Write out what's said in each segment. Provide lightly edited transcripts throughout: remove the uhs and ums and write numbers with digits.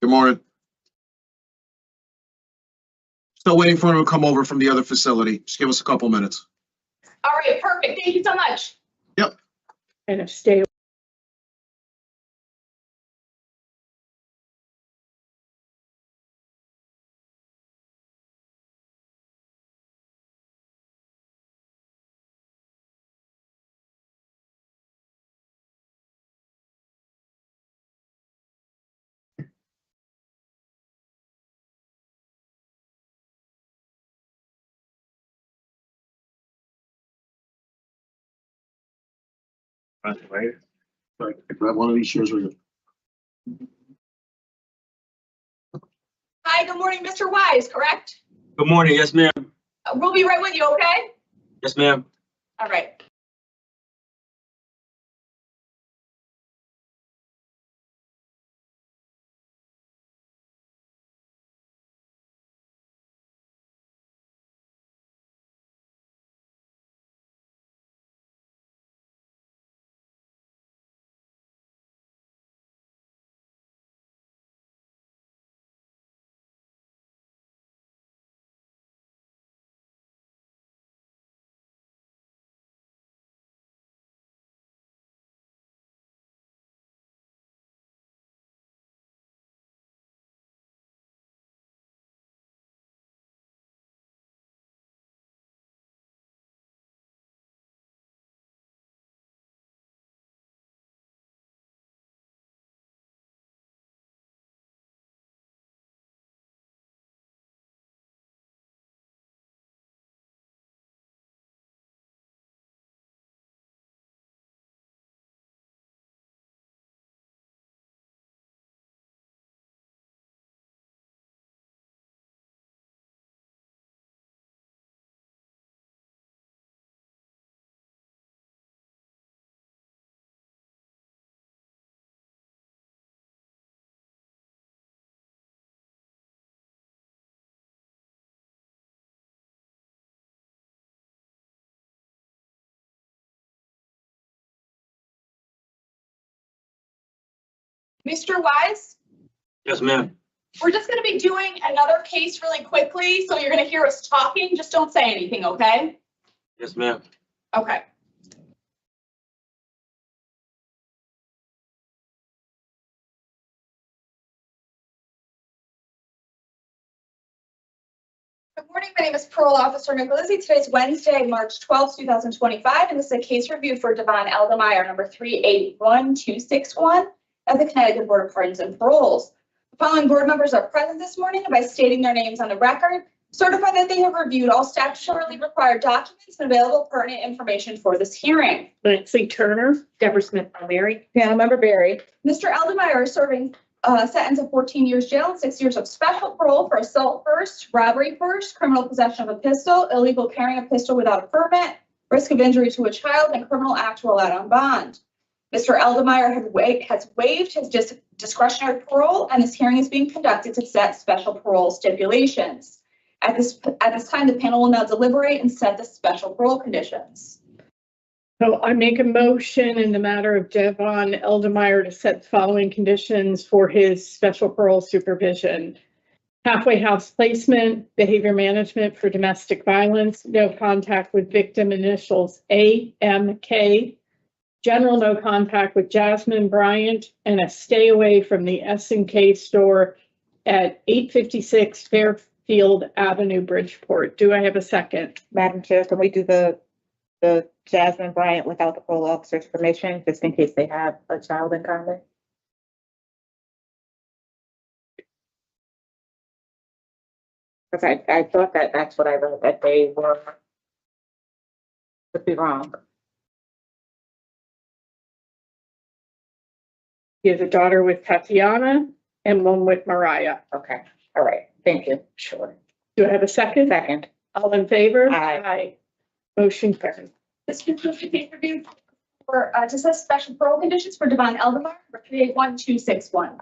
Good morning. Still waiting for him to come over from the other facility. Just give us a couple minutes. All right, perfect. Thank you so much. Yep. And stay. Right. Grab one of these chairs with you. Hi, good morning, Mr. Wise, correct? Good morning. Yes, ma'am. We'll be right with you, okay? Yes, ma'am. All right. Mr. Wise, Yes, ma'am. we're just gonna be doing another case really quickly, so you're gonna hear us talking. Just don't say anything, okay? Yes, ma'am. Okay. Good morning, my name is Parole Officer Nicholizzi. Today is Wednesday, March 12th, 2025, and this is a case review for Davon Eldemire, number 381261, at the Connecticut Board of Pardons and Paroles. The following board members are present this morning, and by stating their names on the record, certify that they have reviewed all statutorily required documents and available pertinent information for this hearing. Nancy Turner. Deborah Smith, Mary. Panel member Barry. Mr. Eldemire is serving a sentence of 14 years jail and 6 years of special parole for assault first, robbery first, criminal possession of a pistol, illegal carrying a pistol without a permit, risk of injury to a child, and criminal act while out on bond. Mr. Eldemire has waived his discretionary parole, and this hearing is being conducted to set special parole stipulations. At this time, the panel will now deliberate and set the special parole conditions. So I make a motion in the matter of Davon Eldemire to set the following conditions for his special parole supervision. Halfway house placement, behavior management for domestic violence, no contact with victim initials AMK, general no contact with Jasmine Bryant, and a stay away from the S&K store at 856 Fairfield Avenue, Bridgeport. Do I have a second? Madam Chair, can we do the Jasmine Bryant without the parole officer's permission, just in case they have a child in common? Because I thought that's what I read, that they were, could be wrong. He has a daughter with Tatiana and one with Mariah. Okay, all right, thank you. Sure. Do I have a second? Second. All in favor? Aye. Motion carried. This concludes the case review for to set special parole conditions for Davon Eldemire for 381261.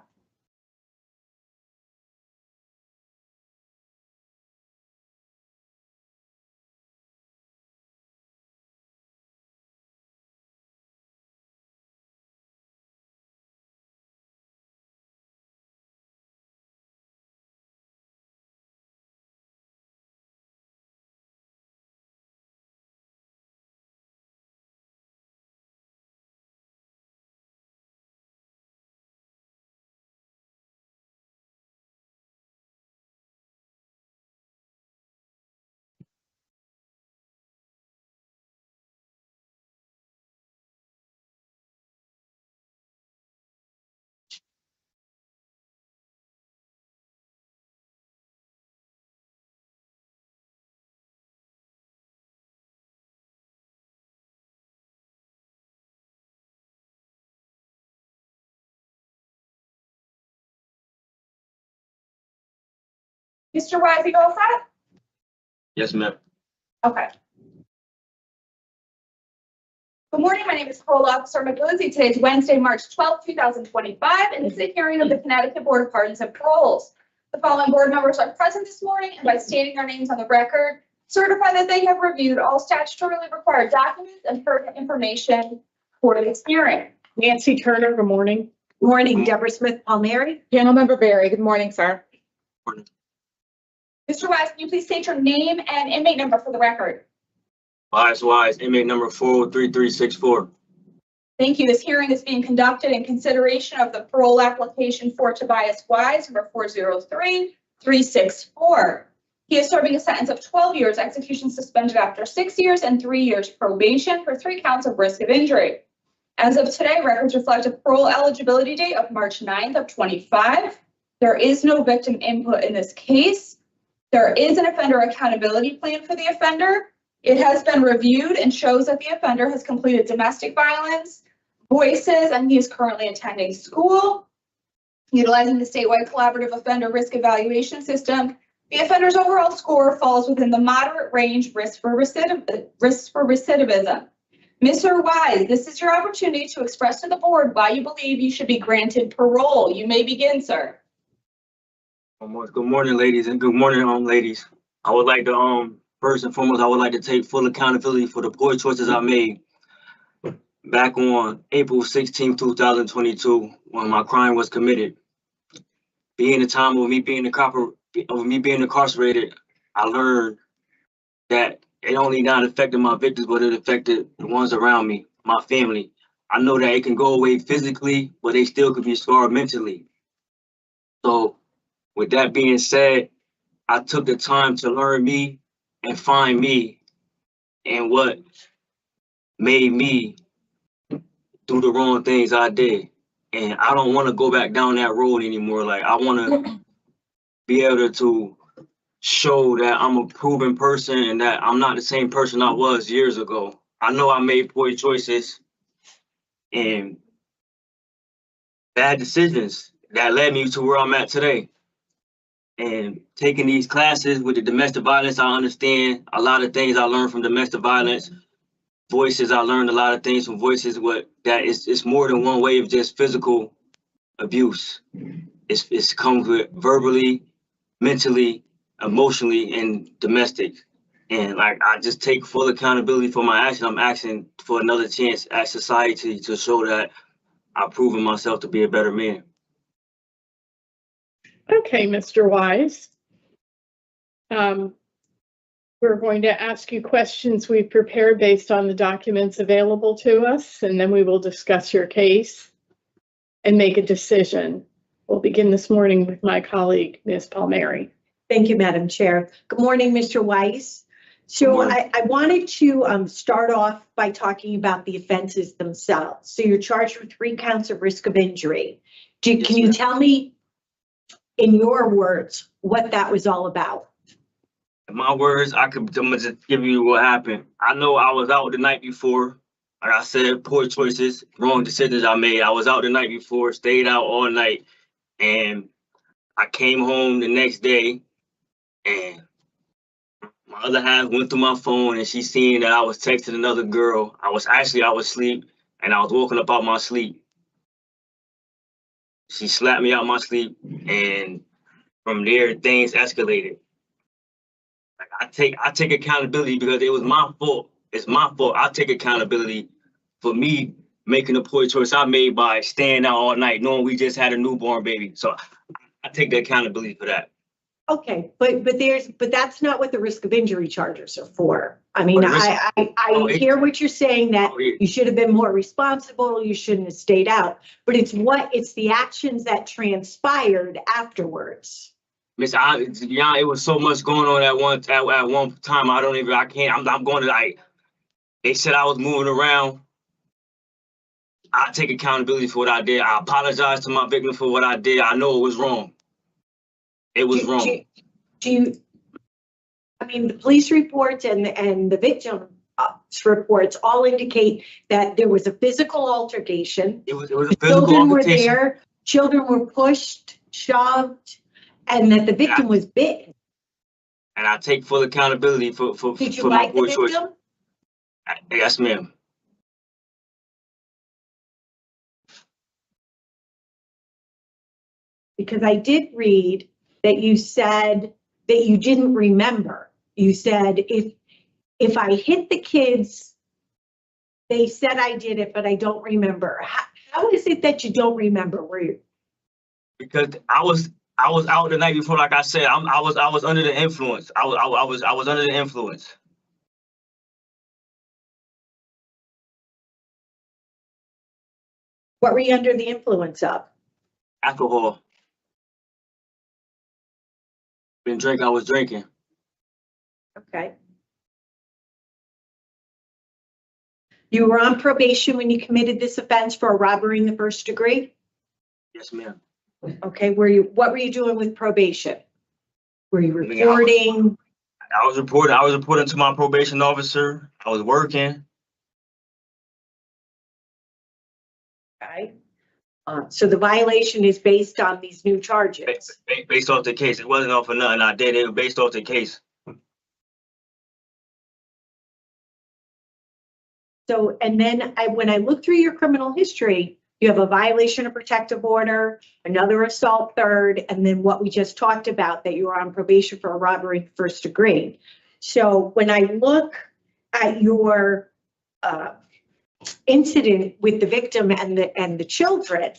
Mr. Wise, you all set? Yes, ma'am. Okay. Good morning. My name is Parole Officer McGlizzy. Today is Wednesday, March 12th, 2025, and this is a hearing of the Connecticut Board of Pardons and Paroles. The following board members are present this morning, and by stating their names on the record, certify that they have reviewed all statutorily required documents and pertinent information for this hearing. Nancy Turner, good morning. Morning, Deborah Smith Palmieri. Panel Member Barry, good morning, sir. Mr. Wise, can you please state your name and inmate number for the record? Wise, inmate number 43364. Thank you. This hearing is being conducted in consideration of the parole application for Tobias Wise, number 40364. He is serving a sentence of 12 years, execution suspended after 6 years, and 3 years probation for 3 counts of risk of injury. As of today, records reflect a parole eligibility date of March 9th of 25. There is no victim input in this case. There is an offender accountability plan for the offender. It has been reviewed and shows that the offender has completed domestic violence, voices, and he is currently attending school. Utilizing the statewide collaborative offender risk evaluation system, the offender's overall score falls within the moderate range risk for recidivism. Mr. Wise, this is your opportunity to express to the board why you believe you should be granted parole. You may begin, sir. Good morning, ladies, and good morning, ladies. I would like to, first and foremost, I would like to take full accountability for the poor choices I made back on April 16, 2022, when my crime was committed. Being the time of me being incarcerated, I learned that it only not affected my victims, but it affected the ones around me, my family. I know that it can go away physically, but they still could be scarred mentally. So with that being said, I took the time to learn me and find me and what made me do the wrong things I did. And I don't want to go back down that road anymore. Like, I want to be able to show that I'm a proven person and that I'm not the same person I was years ago. I know I made poor choices and bad decisions that led me to where I'm at today. And taking these classes with the domestic violence, I understand a lot of things I learned from domestic violence. Voices, I learned a lot of things from voices. It's more than one way of just physical abuse. It's comes with verbally, mentally, emotionally, and domestic. And like, I just take full accountability for my action. I'm asking for another chance at society to show that I've proven myself to be a better man. Okay, Mr. Wise. We're going to ask you questions we've prepared based on the documents available to us, and then we will discuss your case and make a decision. We'll begin this morning with my colleague, Ms. Palmieri. Thank you, Madam Chair. Good morning, Mr. Weiss. So I wanted to start off by talking about the offenses themselves. So you're charged with 3 counts of risk of injury. Can you tell me, in your words, what that was all about? In my words, I'm gonna just give you what happened. I know I was out the night before. Like I said, poor choices, wrong decisions I made. I was out the night before, stayed out all night, and I came home the next day, and my other half went through my phone, and she seen that I was texting another girl. I was asleep, and I was woken up out my sleep. She slapped me out my sleep, and from there, things escalated. Like, I take accountability because it was my fault. It's my fault. I take accountability for me making a poor choice I made by staying out all night, knowing we just had a newborn baby. So I take the accountability for that. Okay, but that's not what the risk of injury charges are for. I mean, I hear what you're saying, that you should have been more responsible, you shouldn't have stayed out, but it's the actions that transpired afterwards. Miss, it was so much going on at one time. I'm going to, like, they said I was moving around. I take accountability for what I did. I apologize to my victim for what I did. I know it was wrong. It was wrong. I mean, the police reports and the victim reports all indicate that there was a physical altercation. It was a physical altercation. Children were there. Children were pushed, shoved, and that the victim was bitten. And I take full accountability for Did you for my like the poor choice. victim? Yes, ma'am. Because I did read that you said that you didn't remember. You said if I hit the kids, they said I did it, but I don't remember. How is it that you don't remember? Were you? Because I was out the night before, like I said, I was under the influence. I was under the influence. What were you under the influence of? Alcohol. I was drinking. Okay. You were on probation when you committed this offense for a robbery in the first degree? Yes, ma'am. Okay, what were you doing with probation? Were you I mean, reporting? I was reporting to my probation officer. I was working. Okay. So the violation is based on these new charges. Based off the case. It wasn't off of nothing I did. It was based off the case. So, and then when I look through your criminal history, you have a violation of protective order, another assault third, and then what we just talked about, that you were on probation for a robbery first degree. So when I look at your incident with the victim and the children,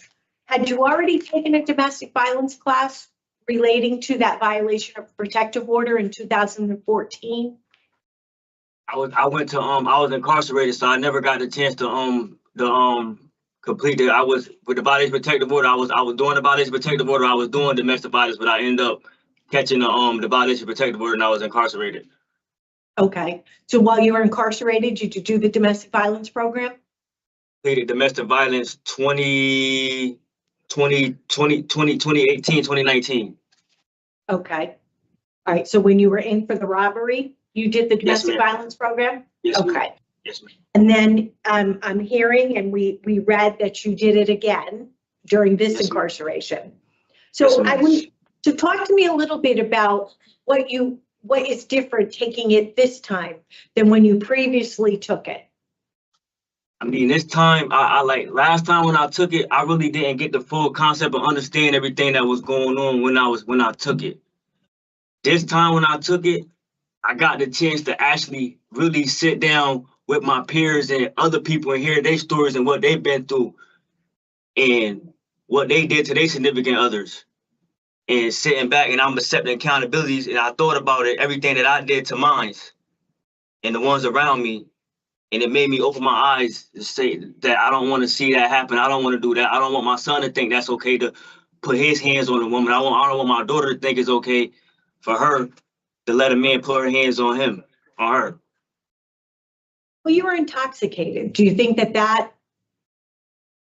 had you already taken a domestic violence class relating to that violation of protective order in 2014? I was incarcerated, so I never got the chance to complete it. I was with the violation protective order. I was doing the violation protective order. I was doing domestic violence, but I ended up catching the violation protective order, and I was incarcerated. Okay, so while you were incarcerated, did you do the domestic violence program? Completed domestic violence 2018, 2019. Okay. All right, so when you were in for the robbery, you did the Yes, domestic ma'am. violence program? Yes, ma'am. Okay. Yes, ma'am. And then I'm hearing, and we read that you did it again during this Yes, ma'am. incarceration. Yes, So ma'am. I want to talk to me a little bit about what is different taking it this time than when you previously took it. I mean, this time, I like last time when I took it, I really didn't get the full concept and understand everything that was going on when I took it. This time when I took it, I got the chance to actually really sit down with my peers and other people and hear their stories and what they've been through and what they did to their significant others. And sitting back and I'm accepting accountabilities, and I thought about it, everything that I did to mine and the ones around me. And it made me open my eyes to say that I don't want to see that happen. I don't want to do that. I don't want my son to think that's okay to put his hands on a woman. I don't want my daughter to think it's okay for her to let a man put her hands on him, on her. Well, you were intoxicated. Do you think that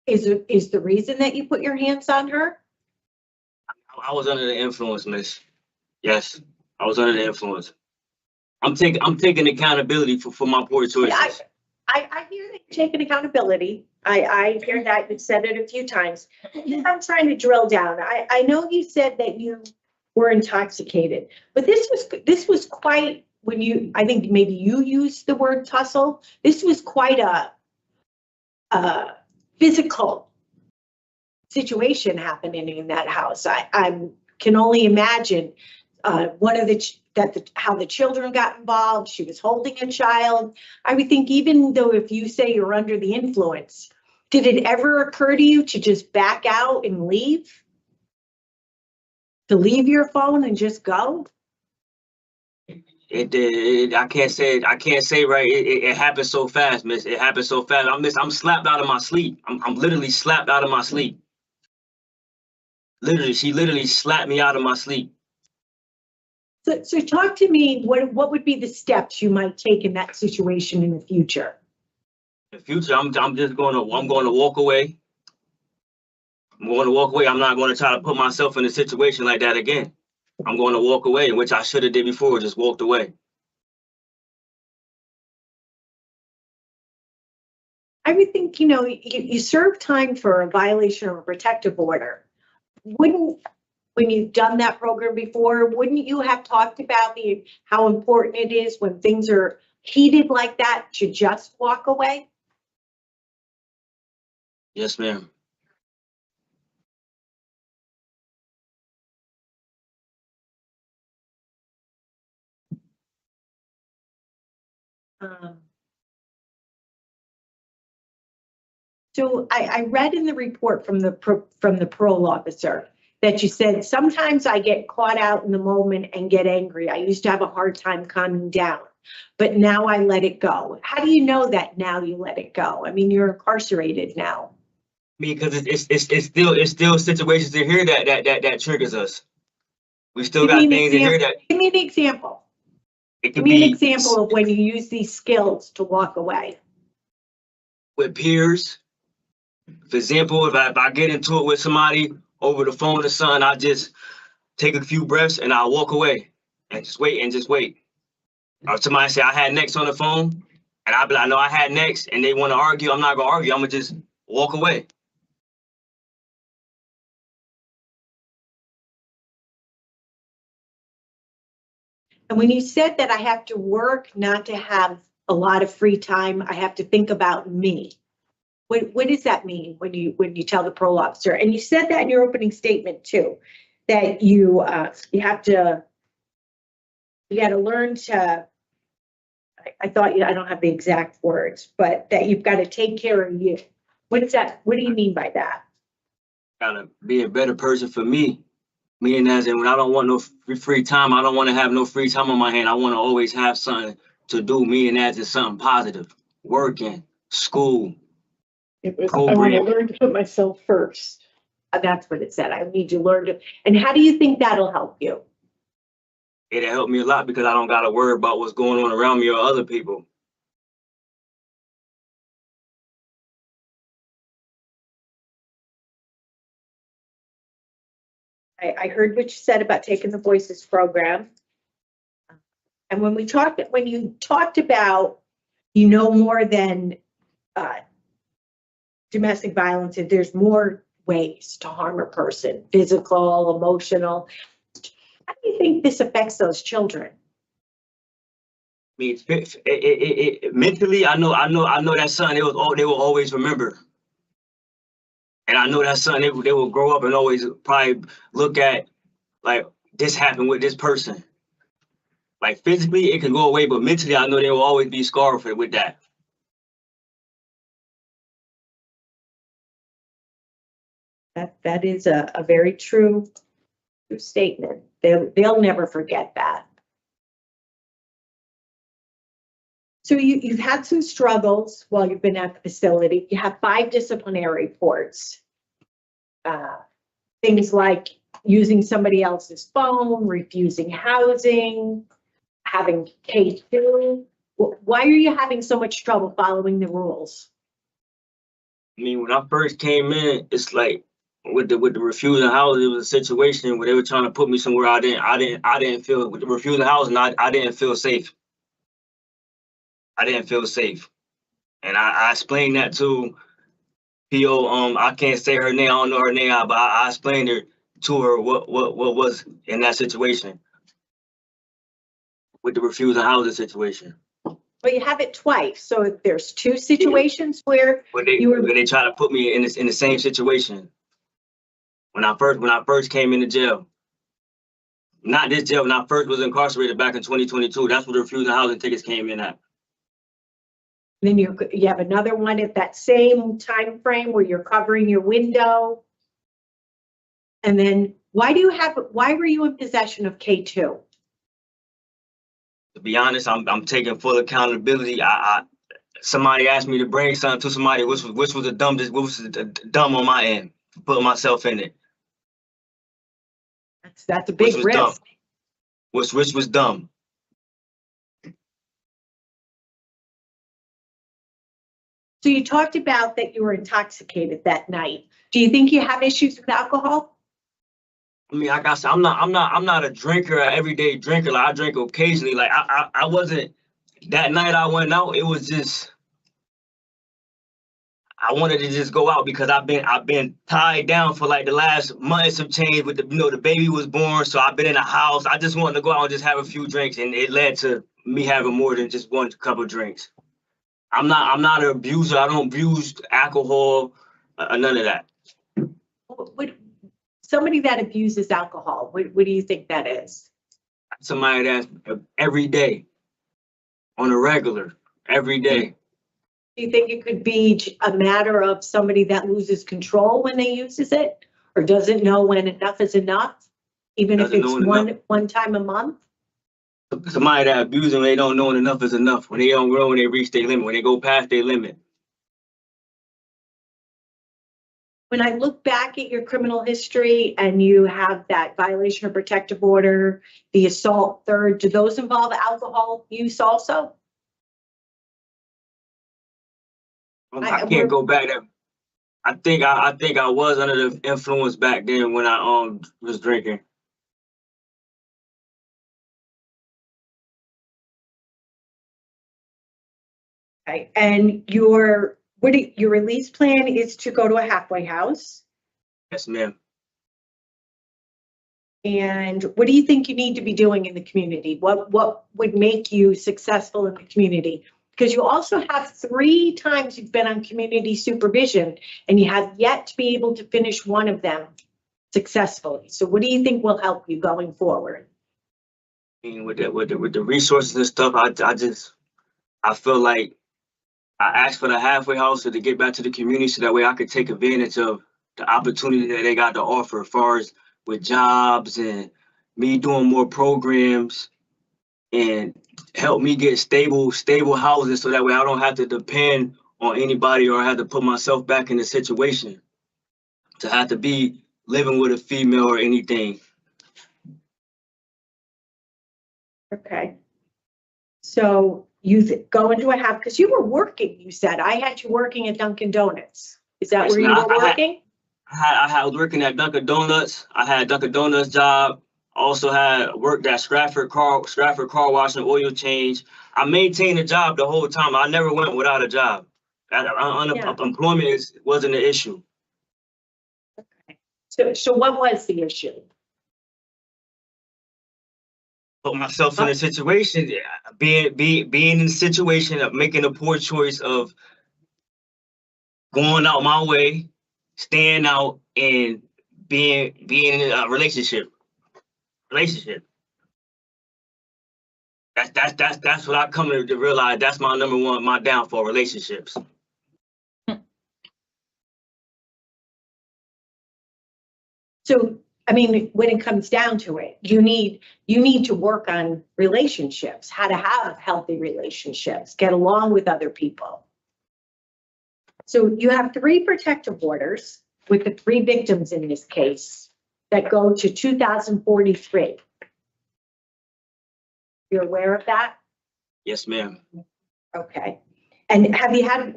is the reason that you put your hands on her? I was under the influence, miss. Yes, I was under the influence. I'm taking accountability for my poor choices. I hear that you're taking accountability. I hear that. You've said it a few times. I'm trying to drill down. I know you said that you were intoxicated, but this was quite, when you, I think maybe you used the word tussle. This was quite a physical situation happening in that house. I can only imagine how the children got involved. She was holding a child. I would think, even though if you say you're under the influence, did it ever occur to you to just back out and leave? To leave your phone and just go? It did. I can't say right. It happened so fast, miss. It happened so fast. I'm slapped out of my sleep. I'm literally slapped out of my sleep. Literally, she literally slapped me out of my sleep. So talk to me, what would be the steps you might take in that situation in the future? In the future, I'm going to walk away. I'm going to walk away. I'm not going to try to put myself in a situation like that again. I'm going to walk away, which I should have did before, just walked away. I would think, you serve time for a violation of a protective order. Wouldn't when you've done that program before, wouldn't you have talked about how important it is when things are heated like that to just walk away? Yes, ma'am. So I read in the report from the parole officer that you said, sometimes I get caught out in the moment and get angry. I used to have a hard time calming down, but now I let it go. How do you know that now you let it go? I mean, you're incarcerated now. Because it's still situations in here that triggers us. We still got things in here that Give me an example. it Give could me an be example of when you use these skills to walk away. with peers. For example, if I get into it with somebody over the phone or something, I just take a few breaths and I walk away and just wait. Or somebody say I had next on the phone and I be like, no, I had next, and they want to argue. I'm not gonna argue. I'm gonna just walk away. And when you said that I have to work not to have a lot of free time, I have to think about me. What does that mean when you tell the parole officer? And you said that in your opening statement too, that you got to learn to. I thought I don't have the exact words, but that you've got to take care of you. What is that? What do you mean by that? Gotta be a better person for me. Meaning as in when I don't want no free time, I don't want to have no free time on my hand. I want to always have something to do. Meaning as in something positive, working, school. It was, I want to learn to put myself first. That's what it said. I need to learn to. And how do you think that'll help you? It'll help me a lot because I don't got to worry about what's going on around me or other people. I heard what you said about taking the Voices program. And when you talked about, more than domestic violence, there's more ways to harm a person, physical, emotional. How do you think this affects those children? I mean, mentally, I know that's something they will always remember. And I know that's something they will grow up and always probably look at, like, this happened with this person. Like, physically, it can go away, but mentally, I know they will always be scarred with that. That is a very true statement. They'll never forget that. So you've had some struggles while you've been at the facility. You have 5 disciplinary reports. Things like using somebody else's phone, refusing housing, having K2. Why are you having so much trouble following the rules? I mean, when I first came in, it's like with the refusing housing, it was a situation where they were trying to put me somewhere I didn't feel with the refusing housing. I didn't feel safe. I didn't feel safe, and I explained that to PO. I can't say her name. I don't know her name, but I explained to her what was in that situation with the refusing housing situation. Well, you have it twice. So there's 2 situations where When they try to put me in the same situation. When I first came into jail. Not this jail, when I first was incarcerated back in 2022. That's where the refusing housing tickets came in at. then you have another one at that same time frame where you're covering your window. And then why were you in possession of K2? To be honest, I'm taking full accountability. Somebody asked me to bring something to somebody, which was the dumb on my end, putting myself in it. That's a big risk. Dumb. Which was dumb. So you talked about that you were intoxicated that night. Do you think you have issues with alcohol? I mean, like I said, I'm not a drinker, an everyday drinker. Like I drink occasionally. Like I wasn't. That night I went out, it was just. I wanted to just go out because I've been tied down for like the last month and some change with the baby was born, so I've been in the house. I just wanted to go out and just have a few drinks, and it led to me having more than just one cup of drinks. I'm not an abuser. I don't abuse alcohol, none of that. Somebody that abuses alcohol, what do you think that is? Somebody that's every day, on a regular, every day. Do you think it could be a matter of somebody that loses control when they uses it, or doesn't know when enough is enough, even if it's one time a month? Somebody that abuses them, they don't know when enough is enough. When they don't grow, when they reach their limit, when they go past their limit. When I look back at your criminal history and you have that violation of protective order, the assault third, do those involve alcohol use also? I can't go back there. I think I was under the influence back then when I was drinking. Okay, and your release plan is to go to a halfway house. Yes, ma'am. And what do you think you need to be doing in the community? What would make you successful in the community? Because you also have 3 times you've been on community supervision and you have yet to be able to finish one of them successfully. So what do you think will help you going forward? I mean, with the resources and stuff, I feel like I asked for the halfway house to get back to the community so that way I could take advantage of the opportunity that they got to offer as far as with jobs and me doing more programs and help me get stable housing so that way I don't have to depend on anybody or have to put myself back in the situation to have to be living with a female or anything. Okay. So you go into a house because you were working, you said. I had you working at Dunkin' Donuts. Is that where you were working? I was working at Dunkin' Donuts. I had a Dunkin' Donuts job. Also had worked at Stratford car wash and oil change. I maintained a job the whole time. I never went without a job. Unemployment wasn't an issue. Okay. So what was the issue? Put myself in a situation, being in a situation of making a poor choice of going out my way, staying out, and being in a relationship. That's what I come to realize. That's my number one, my downfall, relationships. So, I mean, when it comes down to it, you need to work on relationships, how to have healthy relationships, get along with other people. So you have 3 protective orders with the 3 victims in this case that go to 2043. You're aware of that? Yes, ma'am. Okay. And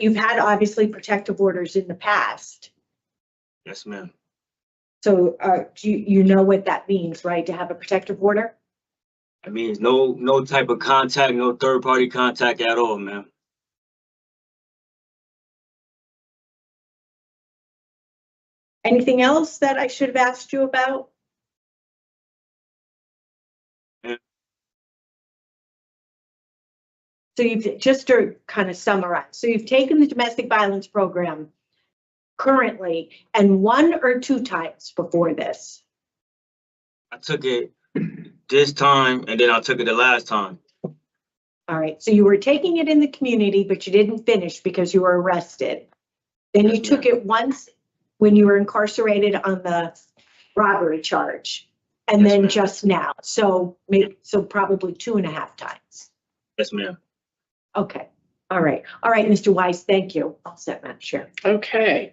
you've had obviously protective orders in the past. Yes, ma'am. So do you know what that means, right? To have a protective order? It means no type of contact, no third party contact at all, ma'am. Anything else that I should have asked you about? Yeah. So just to kind of summarize, so you've taken the domestic violence program currently and 1 or 2 times before this? I took it this time and then I took it the last time. All right, so you were taking it in the community, but you didn't finish because you were arrested. Then you took it once when you were incarcerated on the robbery charge, and then just now. So probably 2.5 times. Yes, ma'am. Okay. All right. All right, Mr. Weiss, thank you. I'll set Madam Chair. Okay.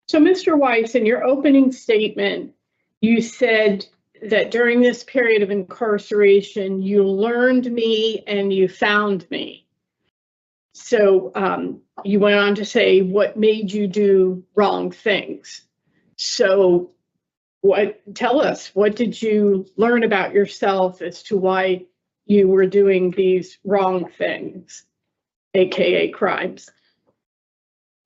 So Mr. Weiss, in your opening statement, you said that during this period of incarceration, you learned me and you found me. So you went on to say what made you do wrong things. So tell us, what did you learn about yourself as to why you were doing these wrong things, AKA crimes?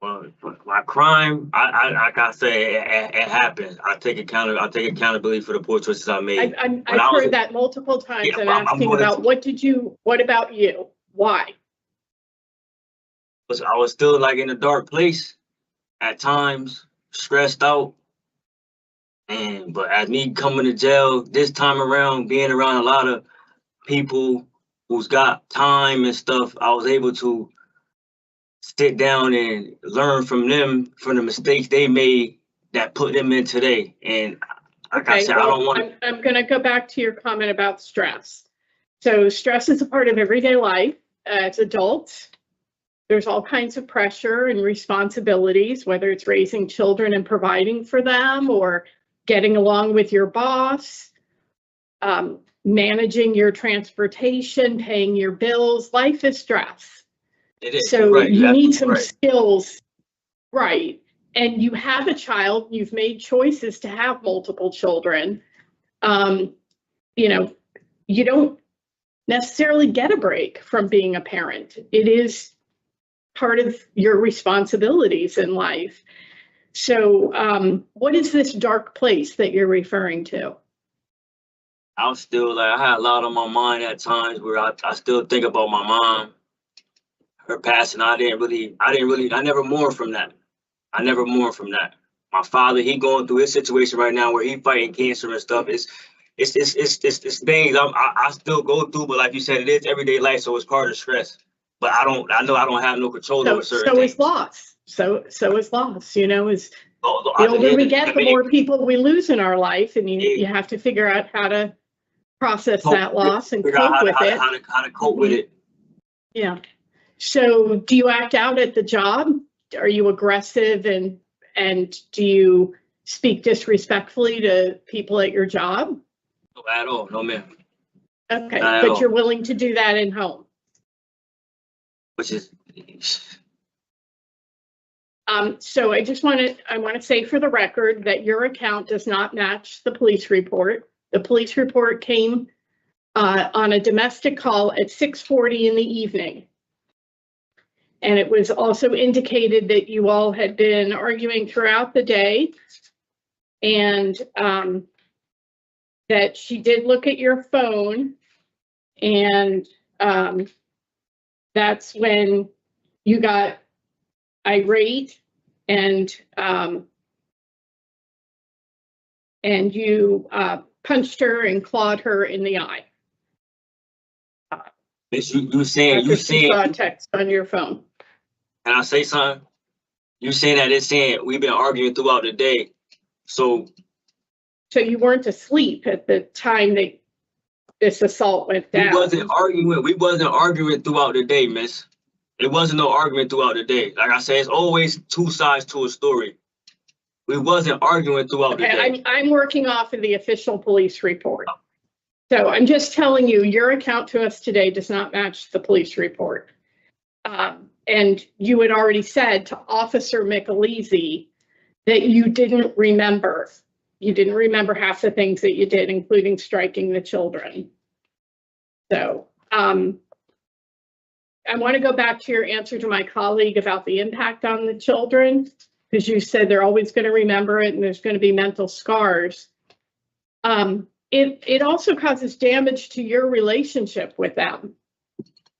Well, my crime, I like I say, it happened. I take accountability for the poor choices I made. I've heard that multiple times. Yeah, I'm I'm asking going about what about you? Why? I was still like in a dark place at times, stressed out. But as me coming to jail this time around, being around a lot of people who's got time and stuff, I was able to sit down and learn from them, from the mistakes they made that put them in today. And like I Okay, said, I don't want to. I'm going to go back to your comment about stress. So stress is a part of everyday life as adults. There's all kinds of pressure and responsibilities, whether it's raising children and providing for them, or getting along with your boss, managing your transportation, paying your bills. Life is stress. It is. So Right, you need some right. skills, right? And you have a child, you've made choices to have multiple children. You know, you don't necessarily get a break from being a parent. It is part of your responsibilities in life. So what is this dark place that you're referring to? I'm still like, I had a lot on my mind at times where I still think about my mom, her passing. I never mourned from that. I never mourned from that. My father, he going through his situation right now where he fighting cancer and stuff. It's things I still go through, but like you said, it is everyday life, so it's part of the stress. But I know I don't have no control over certain things. Is loss. So is loss, you know, the I older we get, the more people we lose in our life, and you have to figure out how to process that loss and cope with it. How to cope with it. Yeah. So do you act out at the job? Are you aggressive and do you speak disrespectfully to people at your job? No, at all. No, ma'am. Okay, but you're willing to do that in home? Which is... So I want to say for the record that your account does not match the police report. The police report came on a domestic call at 6:40 in the evening. And it was also indicated that you all had been arguing throughout the day, and that she did look at your phone, and that's when you got irate and you punched her and clawed her in the eye. Miss, you saying saw a text on your phone. Can I say something? You saying that it's saying we've been arguing throughout the day. So you weren't asleep at the time that this assault went down. We wasn't arguing throughout the day, miss. It wasn't no argument throughout the day. Like I said, it's always two sides to a story. We wasn't arguing throughout the day. I'm working off of the official police report. So I'm just telling you, your account to us today does not match the police report. And you had already said to Officer Michelizzi that you didn't remember. You didn't remember half the things that you did, including striking the children. So I want to go back to your answer to my colleague about the impact on the children, because you said they're always going to remember it and there's going to be mental scars. It also causes damage to your relationship with them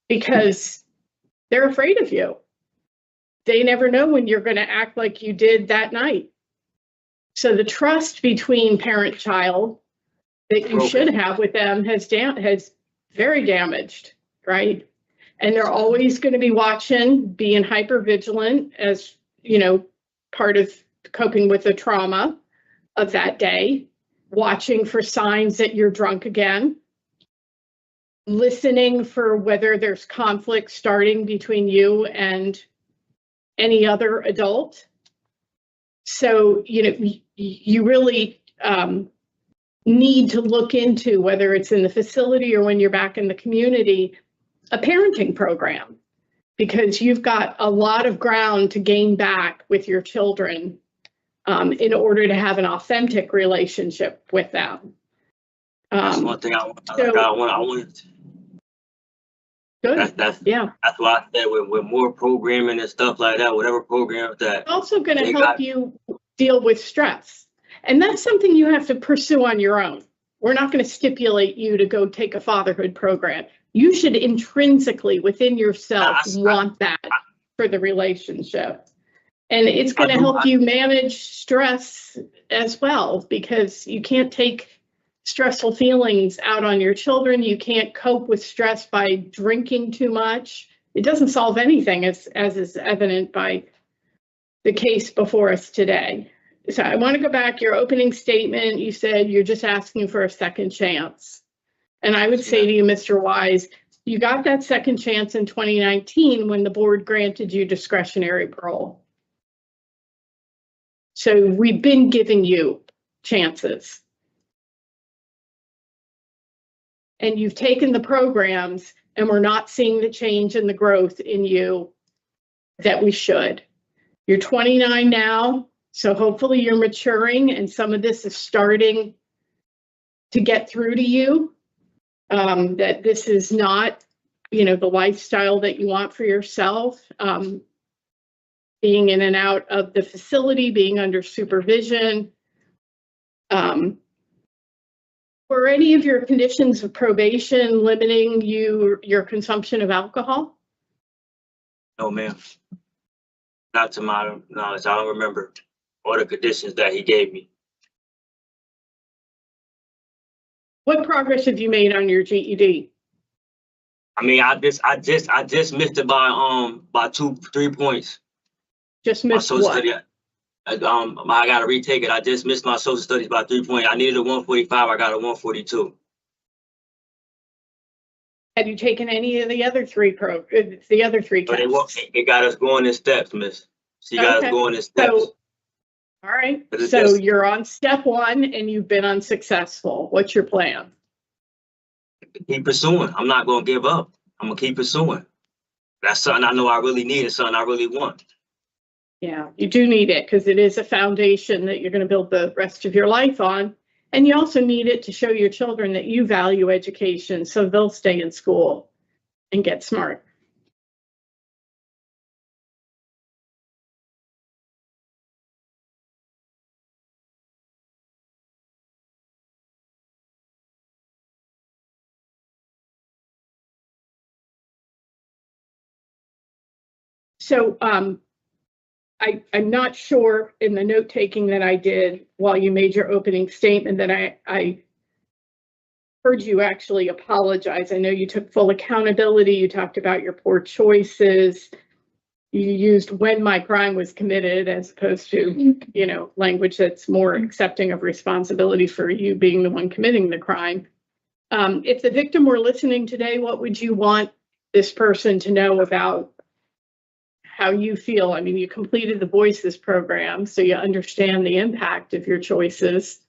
because they're afraid of you. They never know when you're going to act like you did that night. So the trust between parent-child that you should have with them has very damaged, right? And they're always going to be watching, being hypervigilant as, you know, part of coping with the trauma of that day, watching for signs that you're drunk again, listening for whether there's conflict starting between you and any other adult. So, you know, you really need to look into, whether it's in the facility or when you're back in the community, a parenting program, because you've got a lot of ground to gain back with your children in order to have an authentic relationship with them. That's one thing I wanted. Good. That's Yeah. why I said with more programming and stuff like that, whatever programs that Also going to they help got. you deal with stress. And that's something you have to pursue on your own. We're not going to stipulate you to go take a fatherhood program. You should intrinsically within yourself want that for the relationship. And it's going to help you manage stress as well, because you can't take stressful feelings out on your children. You can't cope with stress by drinking too much. It doesn't solve anything, as is evident by the case before us today. So I want to go back, your opening statement, you said you're just asking for a second chance. And I would say to you, Mr. Wise, you got that second chance in 2019 when the board granted you discretionary parole. So we've been giving you chances. And you've taken the programs and we're not seeing the change in the growth in you that we should. You're 29 now, so hopefully you're maturing and some of this is starting to get through to you, that this is not, the lifestyle that you want for yourself. Being in and out of the facility, being under supervision. Were any of your conditions of probation limiting your consumption of alcohol? No, ma'am. Not to my knowledge. I don't remember all the conditions that he gave me. What progress have you made on your GED? I mean, I just missed it by 2-3 points. Just My missed social what? study, I gotta retake it. I just missed my social studies by 3 points. I needed a 145. I got a 142. Have you taken any of the other three But tests? it got us going in steps, miss. She got us going in steps. So, all right. So you're on step 1 and you've been unsuccessful. What's your plan? Keep pursuing. I'm not gonna give up. I'm gonna keep pursuing. That's something I know I really need and something I really want. Yeah, you do need it because it is a foundation that you're going to build the rest of your life on. And you also need it to show your children that you value education so they'll stay in school and get smart. So I'm not sure in the note taking that I did while you made your opening statement that I heard you actually apologize. I know you took full accountability. You talked about your poor choices. You used when my crime was committed as opposed to, language that's more accepting of responsibility for you being the one committing the crime. If the victim were listening today, what would you want this person to know about how you feel? I mean, you completed the Voices program, so you understand the impact of your choices.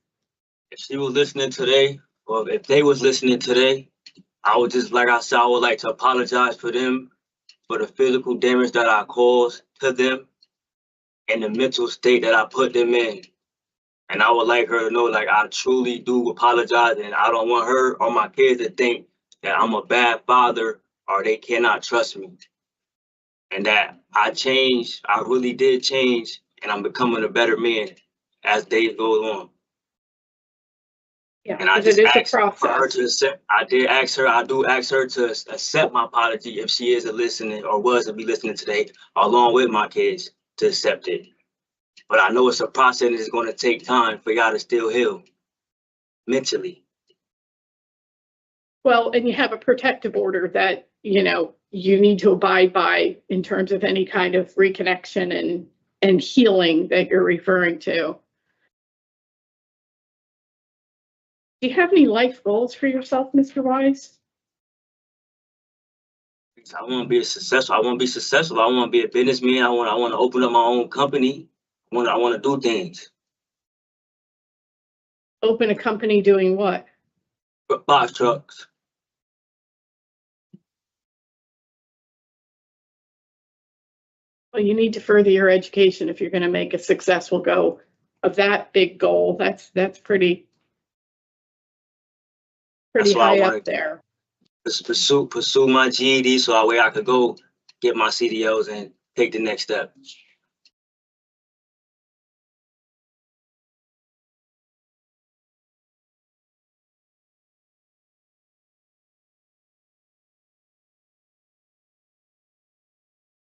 If she was listening today, or if they was listening today, I would just, like I said, I would like to apologize for them, for the physical damage that I caused to them and the mental state that I put them in. And I would like her to know, like, I truly do apologize, and I don't want her or my kids to think that I'm a bad father or they cannot trust me. And that I changed, I really did change, and I'm becoming a better man as days go on. Yeah, And I because just it is a asked for her process. to accept. I do ask her to accept my apology if she is listening or was to be listening today, along with my kids, to accept it. But I know it's a process and it's going to take time for y'all to still heal mentally. Well, and you have a protective order that, you need to abide by in terms of any kind of reconnection and healing that you're referring to. Do you have any life goals for yourself, Mr. Wise? I want to be successful. I want to be successful. I want to be a businessman. I want to open up my own company. I want to do things. Open a company doing what? Box trucks. Well, you need to further your education if you're going to make a successful go of that big goal. That's pretty That's what I high wanna up there. pursue my GED so that way I could go get my CDLs and take the next step.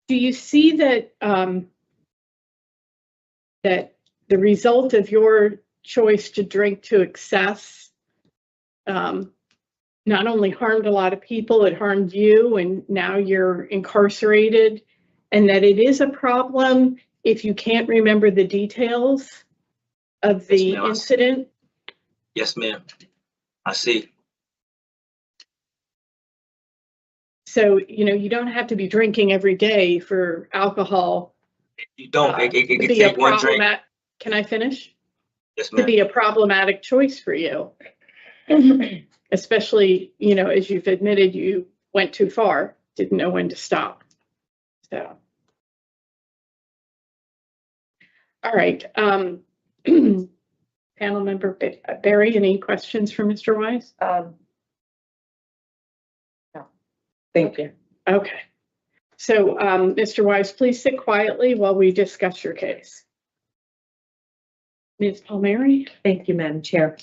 Do you see that, that the result of your choice to drink to excess not only harmed a lot of people, it harmed you, and now you're incarcerated, and that it is a problem if you can't remember the details of the Yes, ma'am. incident? Yes, ma'am. I see. So, you know, you don't have to be drinking every day for alcohol. You don't. It to can be a take one drink. problematic. Can I finish? Yes, To ma'am. be a problematic choice for you. Especially, you know, as you've admitted, you went too far, didn't know when to stop. So. All right. Panel member Barry, any questions for Mr. Wise? No. Thank you. Okay. So, Mr. Wise, please sit quietly while we discuss your case. Ms. Palmieri? Thank you, Madam Chair.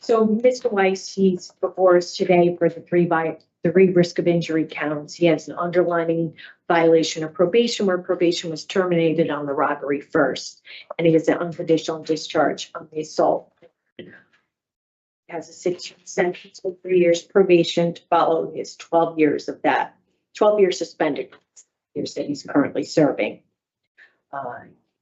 So Mr. Weiss, he's before us today for the three risk of injury counts. He has an underlying violation of probation where probation was terminated on the robbery first, and he has an unconditional discharge on the assault. He has a 6-year sentence with 3 years probation to follow his 12 years of that, 12-year suspended years that he's currently serving.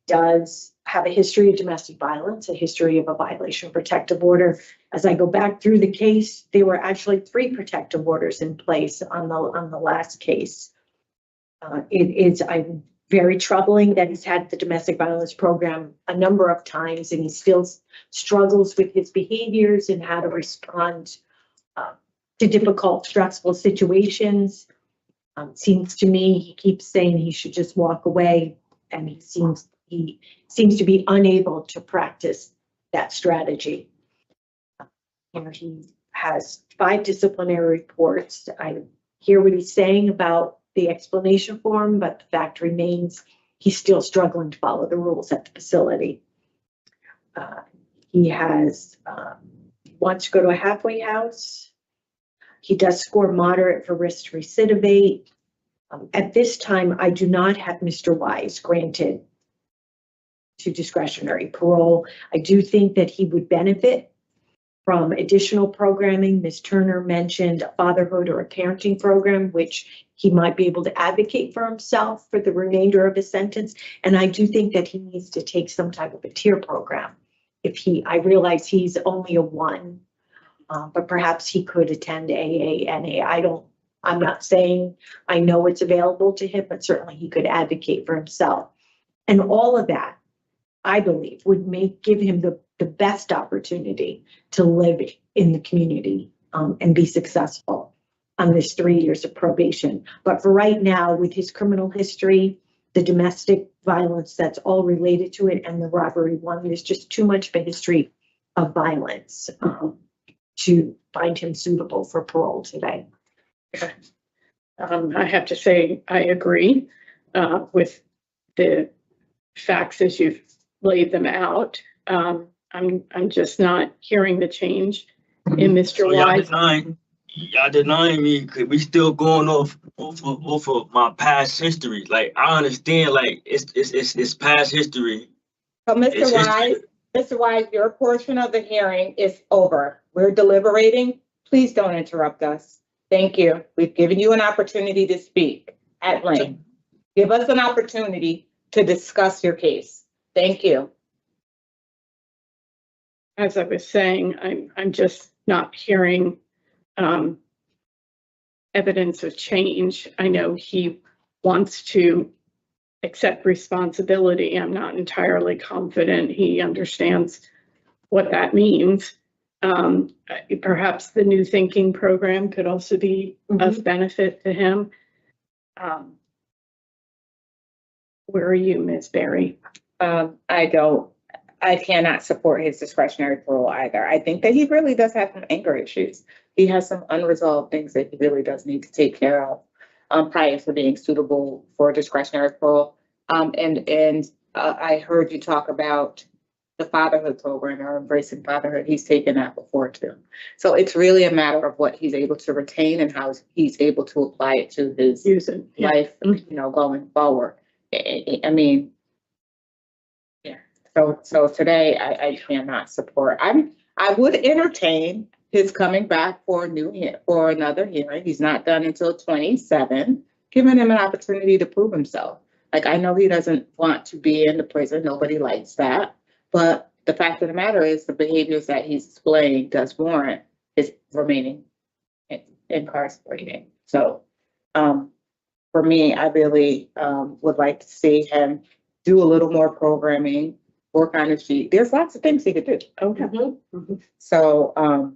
Does have a history of domestic violence, a history of a violation of protective order. As I go back through the case, there were actually 3 protective orders in place on the last case. It's very troubling that he's had the domestic violence program a number of times and he still struggles with his behaviors and how to respond to difficult, stressful situations. Seems to me he keeps saying he should just walk away, and he seems to be unable to practice that strategy. He has 5 disciplinary reports. I hear what he's saying about the explanation form, but the fact remains he's still struggling to follow the rules at the facility. He wants to go to a halfway house. He does score moderate for risk to recidivate. At this time, I do not have Mr. Wise granted to discretionary parole. I do think that he would benefit from additional programming. Ms. Turner mentioned a fatherhood or a parenting program, which he might be able to advocate for himself for the remainder of his sentence. And I do think that he needs to take some type of a tier program. I realize he's only a 1, but perhaps he could attend AA, NA. I'm not saying I know it's available to him, but certainly he could advocate for himself. And all of that, I believe, would give him the best opportunity to live in the community and be successful on this 3 years of probation. But for right now, with his criminal history, the domestic violence that's all related to it, and the robbery one, there's just too much of a history of violence to find him suitable for parole today. I have to say, I agree with the facts as you've laid them out. I'm just not hearing the change in Mr. So Wise. y'all denying me because we still going off of my past history. Like, I understand, like, it's past history. So, It's Mr. Wise, your portion of the hearing is over. We're deliberating. Please don't interrupt us. Thank you. We've given you an opportunity to speak at length. Give us an opportunity to discuss your case. Thank you. As I was saying, I'm just not hearing evidence of change. I know he wants to accept responsibility. I'm not entirely confident he understands what that means. Perhaps the New Thinking program could also be of benefit to him. Where are you, Ms. Berry? I don't I cannot support his discretionary parole either. I think that he really does have some anger issues. He has some unresolved things that he really does need to take care of prior to being suitable for discretionary parole. I heard you talk about the fatherhood program or embracing fatherhood. He's taken that before too. So it's really a matter of what he's able to retain and how he's able to apply it to his Use it. Yeah. life, going forward. I mean, yeah. So today I cannot support. I would entertain his coming back for another hearing. He's not done until 27, giving him an opportunity to prove himself. Like, I know he doesn't want to be in the prison. Nobody likes that. But the fact of the matter is the behaviors that he's displaying does warrant his remaining incarcerated. So for me, I really would like to see him do a little more programming, work on his sheet. There's lots of things he could do. Okay. So,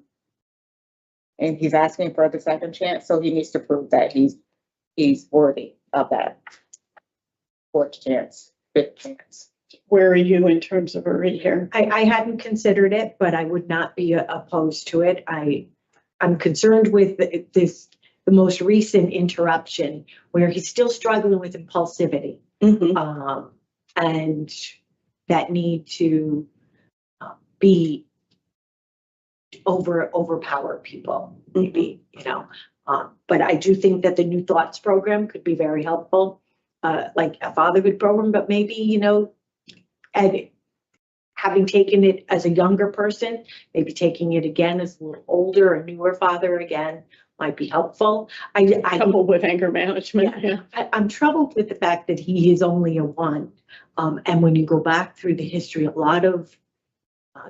and he's asking for the second chance, so he needs to prove that he's worthy of that fourth chance, fifth chance. Where are you in terms of a rehearing? I hadn't considered it, but I would not be opposed to it. I'm concerned with the most recent interruption where he's still struggling with impulsivity. And that need to be overpower people, maybe, but I do think that the New Thoughts program could be very helpful, like a fatherhood program, but maybe, and having taken it as a younger person, maybe taking it again as a little older, a newer father again might be helpful. Coupled with anger management. Yeah. I'm troubled with the fact that he is only a 1. And when you go back through the history, a lot of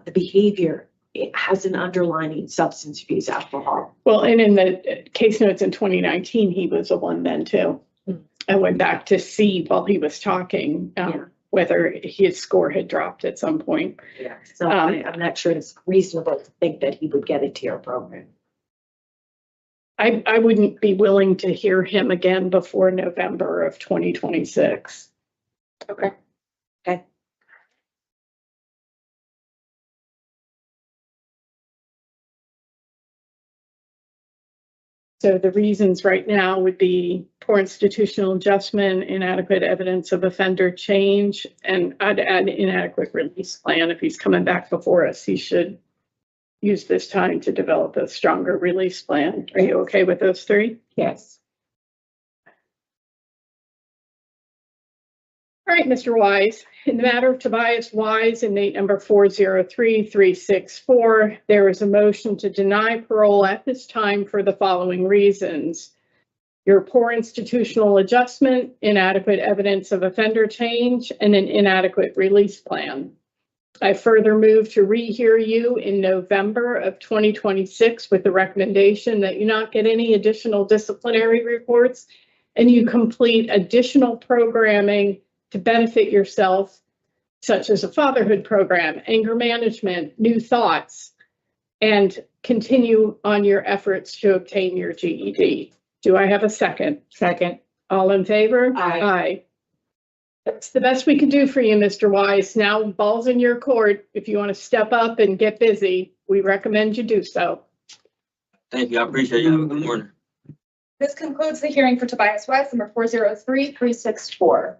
the behavior, it has an underlying substance abuse, alcohol. Well, and in the case notes in 2019, he was a 1 then too. I went back to see while he was talking whether his score had dropped at some point. Yeah. So I'm not sure it's reasonable to think that he would get a tier program. I wouldn't be willing to hear him again before November of 2026. Okay. So the reasons right now would be poor institutional adjustment, inadequate evidence of offender change, and I'd add inadequate release plan. If he's coming back before us, he should use this time to develop a stronger release plan. Are you okay with those 3? Yes. All right, Mr. Wise, in the matter of Tobias Wise, inmate number 403364, there is a motion to deny parole at this time for the following reasons. Your poor institutional adjustment, inadequate evidence of offender change, and an inadequate release plan. I further move to rehear you in November of 2026 with the recommendation that you not get any additional disciplinary reports and you complete additional programming to benefit yourself, such as a fatherhood program, anger management, New Thoughts, and continue on your efforts to obtain your GED. Do I have a second? Second. All in favor? Aye. Aye. That's the best we can do for you, Mr. Wise. Now, ball's in your court. If you want to step up and get busy, we recommend you do so. Thank you. I appreciate you. Have a good morning. This concludes the hearing for Tobias Wise, number 403364.